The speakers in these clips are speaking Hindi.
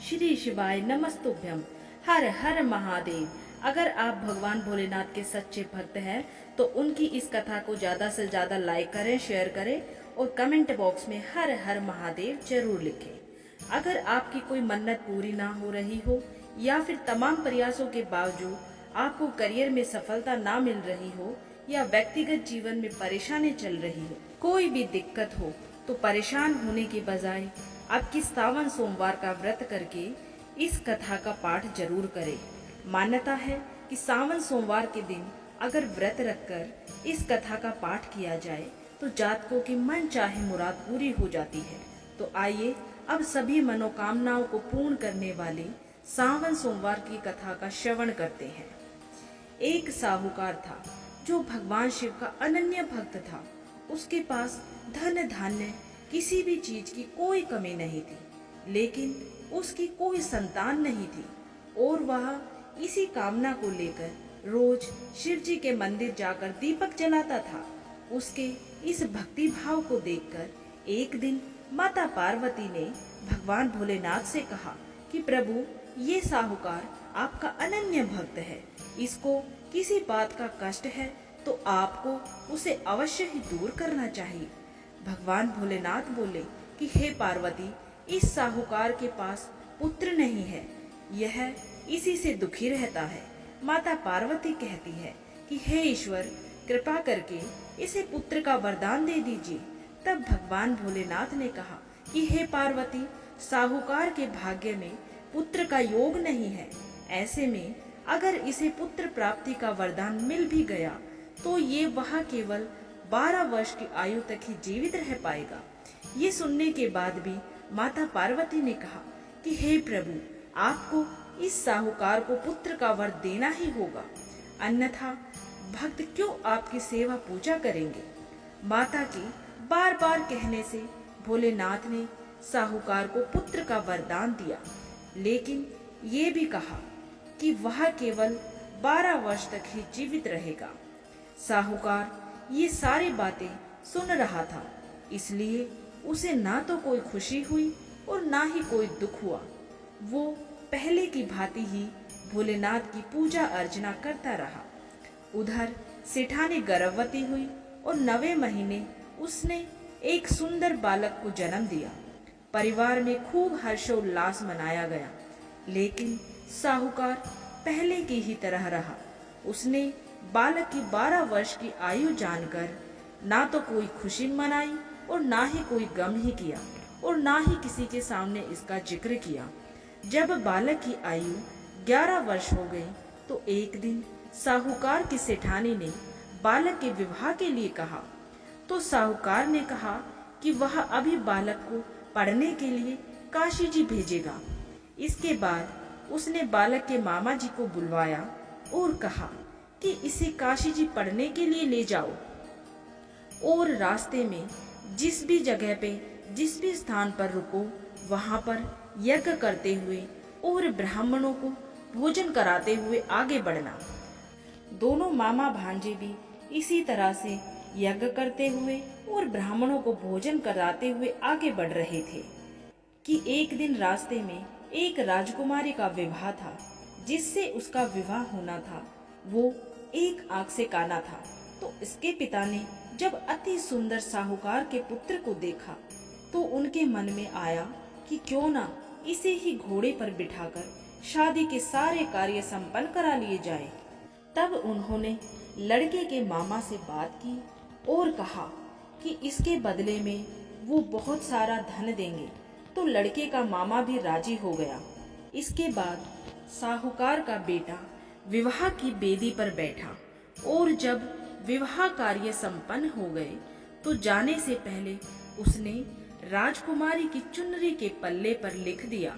श्री शिवाय नमस्तुभ्यम। हर हर महादेव। अगर आप भगवान भोलेनाथ के सच्चे भक्त हैं तो उनकी इस कथा को ज्यादा से ज्यादा लाइक करें, शेयर करें और कमेंट बॉक्स में हर हर महादेव जरूर लिखें। अगर आपकी कोई मन्नत पूरी ना हो रही हो या फिर तमाम प्रयासों के बावजूद आपको करियर में सफलता ना मिल रही हो या व्यक्तिगत जीवन में परेशानी चल रही हो, कोई भी दिक्कत हो, तो परेशान होने के बजाय आपकी सावन सोमवार का व्रत करके इस कथा का पाठ जरूर करें। मान्यता है कि सावन सोमवार के दिन अगर व्रत रखकर इस कथा का पाठ किया जाए तो जातकों की मन चाहे मुराद पूरी हो जाती है। तो आइए अब सभी मनोकामनाओं को पूर्ण करने वाले सावन सोमवार की कथा का श्रवण करते हैं। एक साहूकार था जो भगवान शिव का अनन्य भक्त था। उसके पास धन धान्य किसी भी चीज की कोई कमी नहीं थी, लेकिन उसकी कोई संतान नहीं थी और वह इसी कामना को लेकर रोज शिव जी के मंदिर जाकर दीपक जलाता था। उसके इस भक्ति भाव को देखकर एक दिन माता पार्वती ने भगवान भोलेनाथ से कहा कि प्रभु, ये साहूकार आपका अनन्य भक्त है, इसको किसी बात का कष्ट है तो आपको उसे अवश्य ही दूर करना चाहिए। भगवान भोलेनाथ बोले कि हे पार्वती, इस साहूकार के पास पुत्र नहीं है, यह इसी से दुखी रहता है। माता पार्वती कहती है कि हे ईश्वर, कृपा करके इसे पुत्र का वरदान दे दीजिए। तब भगवान भोलेनाथ ने कहा कि हे पार्वती, साहूकार के भाग्य में पुत्र का योग नहीं है। ऐसे में अगर इसे पुत्र प्राप्ति का वरदान मिल भी गया तो ये वह केवल 12 वर्ष की आयु तक ही जीवित रह पाएगा। ये सुनने के बाद भी माता पार्वती ने कहा कि हे प्रभु, आपको इस साहूकार को पुत्र का वर देना ही होगा, अन्यथा भक्त क्यों आपकी सेवा पूजा करेंगे। माता के बार बार कहने से भोलेनाथ ने साहूकार को पुत्र का वरदान दिया, लेकिन ये भी कहा कि वह केवल 12 वर्ष तक ही जीवित रहेगा। साहूकार ये सारी बातें सुन रहा था, इसलिए उसे ना तो कोई खुशी हुई और ना ही कोई दुख हुआ। वो पहले की भांति ही भोलेनाथ की पूजा अर्चना करता रहा। उधर सेठानी गर्भवती हुई और 9वें महीने उसने एक सुंदर बालक को जन्म दिया। परिवार में खूब हर्षोल्लास मनाया गया, लेकिन साहूकार पहले की ही तरह रहा। उसने बालक की 12 वर्ष की आयु जानकर ना तो कोई खुशी मनाई और ना ही कोई गम ही किया और ना ही किसी के सामने इसका जिक्र किया। जब बालक की आयु 11 वर्ष हो गई तो एक दिन साहूकार की सेठानी ने बालक के विवाह के लिए कहा। तो साहूकार ने कहा कि वह अभी बालक को पढ़ने के लिए काशी जी भेजेगा। इसके बाद उसने बालक के मामा जी को बुलवाया और कहा कि इसे काशी जी पढ़ने के लिए ले जाओ और रास्ते में जिस भी जगह पे, जिस भी स्थान पर रुको, वहां पर यज्ञ करते हुए और ब्राह्मणों को भोजन कराते हुए आगे बढ़ना। दोनों मामा भांजे भी इसी तरह से यज्ञ करते हुए और ब्राह्मणों को भोजन कराते हुए आगे बढ़ रहे थे कि एक दिन रास्ते में एक राजकुमारी का विवाह था, जिससे उसका विवाह होना था। वो एक आंख से काना था। तो इसके पिता ने जब अति सुंदर साहूकार के पुत्र को देखा तो उनके मन में आया कि क्यों ना इसे ही घोड़े पर बिठाकर शादी के सारे कार्य संपन्न करा लिए जाए। तब उन्होंने लड़के के मामा से बात की और कहा कि इसके बदले में वो बहुत सारा धन देंगे। तो लड़के का मामा भी राजी हो गया। इसके बाद साहूकार का बेटा विवाह की बेदी पर बैठा और जब विवाह कार्य संपन्न हो गए तो जाने से पहले उसने राजकुमारी की चुनरी के पल्ले पर लिख दिया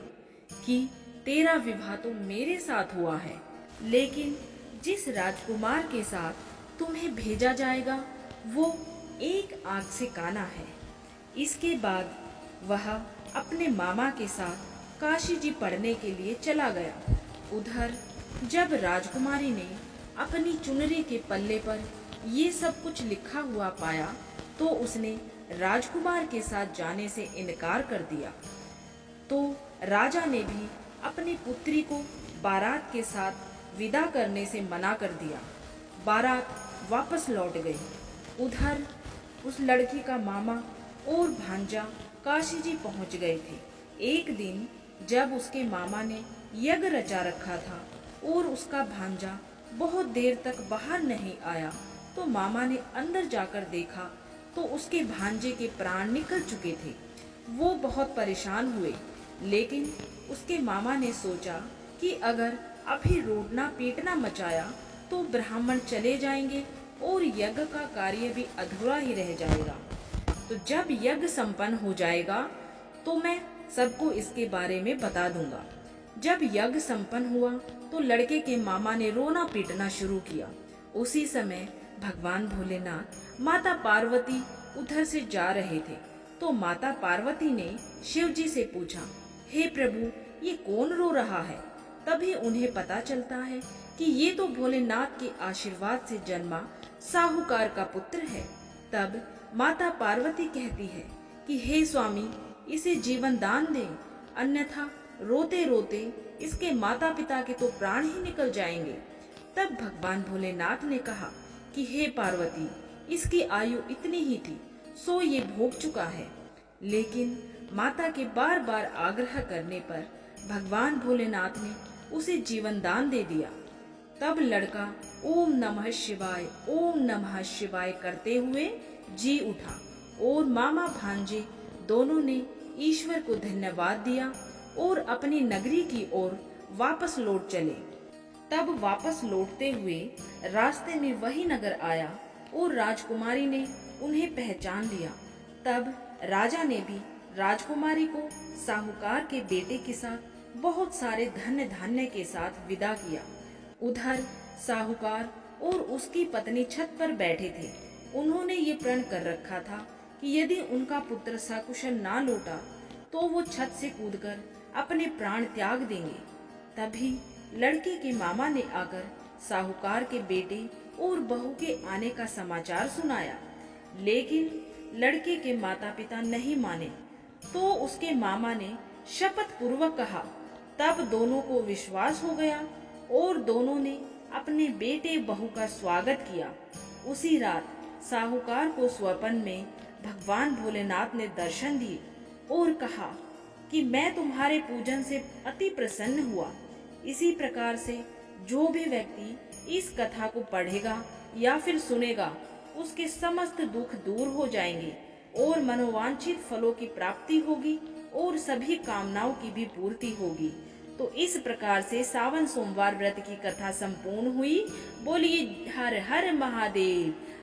कि तेरा विवाह तो मेरे साथ हुआ है, लेकिन जिस राजकुमार के साथ तुम्हें भेजा जाएगा वो एक आंख से काना है। इसके बाद वह अपने मामा के साथ काशी जी पढ़ने के लिए चला गया। उधर जब राजकुमारी ने अपनी चुनरी के पल्ले पर ये सब कुछ लिखा हुआ पाया तो उसने राजकुमार के साथ जाने से इनकार कर दिया। तो राजा ने भी अपनी पुत्री को बारात के साथ विदा करने से मना कर दिया। बारात वापस लौट गई। उधर उस लड़की का मामा और भांजा काशी जी पहुंच गए थे। एक दिन जब उसके मामा ने यज्ञ रचा रखा था और उसका भांजा बहुत देर तक बाहर नहीं आया, तो मामा ने अंदर जाकर देखा तो उसके भांजे के प्राण निकल चुके थे। वो बहुत परेशान हुए, लेकिन उसके मामा ने सोचा कि अगर अभी रोदना पीटना मचाया तो ब्राह्मण चले जाएंगे और यज्ञ का कार्य भी अधूरा ही रह जाएगा। तो जब यज्ञ संपन्न हो जाएगा तो मैं सबको इसके बारे में बता दूंगा। जब यज्ञ संपन्न हुआ तो लड़के के मामा ने रोना पीटना शुरू किया। उसी समय भगवान भोलेनाथ माता पार्वती उधर से जा रहे थे। तो माता पार्वती ने शिव जी से पूछा, हे प्रभु, ये कौन रो रहा है? तभी उन्हें पता चलता है कि ये तो भोलेनाथ के आशीर्वाद से जन्मा साहूकार का पुत्र है। तब माता पार्वती कहती है कि हे स्वामी, इसे जीवन दान दें, अन्यथा रोते रोते इसके माता पिता के तो प्राण ही निकल जाएंगे। तब भगवान भोलेनाथ ने कहा कि हे पार्वती, इसकी आयु इतनी ही थी, सो ये भोग चुका है। लेकिन माता के बार बार आग्रह करने पर भगवान भोलेनाथ ने उसे जीवन दान दे दिया। तब लड़का ओम नमः शिवाय, ओम नमः शिवाय करते हुए जी उठा और मामा भांजे दोनों ने ईश्वर को धन्यवाद दिया और अपनी नगरी की ओर वापस लौट चले। तब वापस लौटते हुए रास्ते में वही नगर आया और राजकुमारी ने उन्हें पहचान लिया। तब राजा ने भी राजकुमारी को साहूकार के बेटे के साथ बहुत सारे धन धान्य के साथ विदा किया। उधर साहूकार और उसकी पत्नी छत पर बैठे थे। उन्होंने ये प्रण कर रखा था कि यदि उनका पुत्र सकुशल ना लौटा तो वो छत से कूदकर अपने प्राण त्याग देंगे। तभी लड़के के मामा ने आकर साहूकार के बेटे और बहू के आने का समाचार सुनाया, लेकिन लड़के के माता पिता नहीं माने। तो उसके मामा ने शपथ पूर्वक कहा। तब दोनों को विश्वास हो गया और दोनों ने अपने बेटे बहू का स्वागत किया। उसी रात साहूकार को स्वप्न में भगवान भोलेनाथ ने दर्शन दिए और कहा कि मैं तुम्हारे पूजन से अति प्रसन्न हुआ। इसी प्रकार से जो भी व्यक्ति इस कथा को पढ़ेगा या फिर सुनेगा, उसके समस्त दुख दूर हो जाएंगे और मनोवांछित फलों की प्राप्ति होगी और सभी कामनाओं की भी पूर्ति होगी। तो इस प्रकार से सावन सोमवार व्रत की कथा संपूर्ण हुई। बोलिए हर हर महादेव।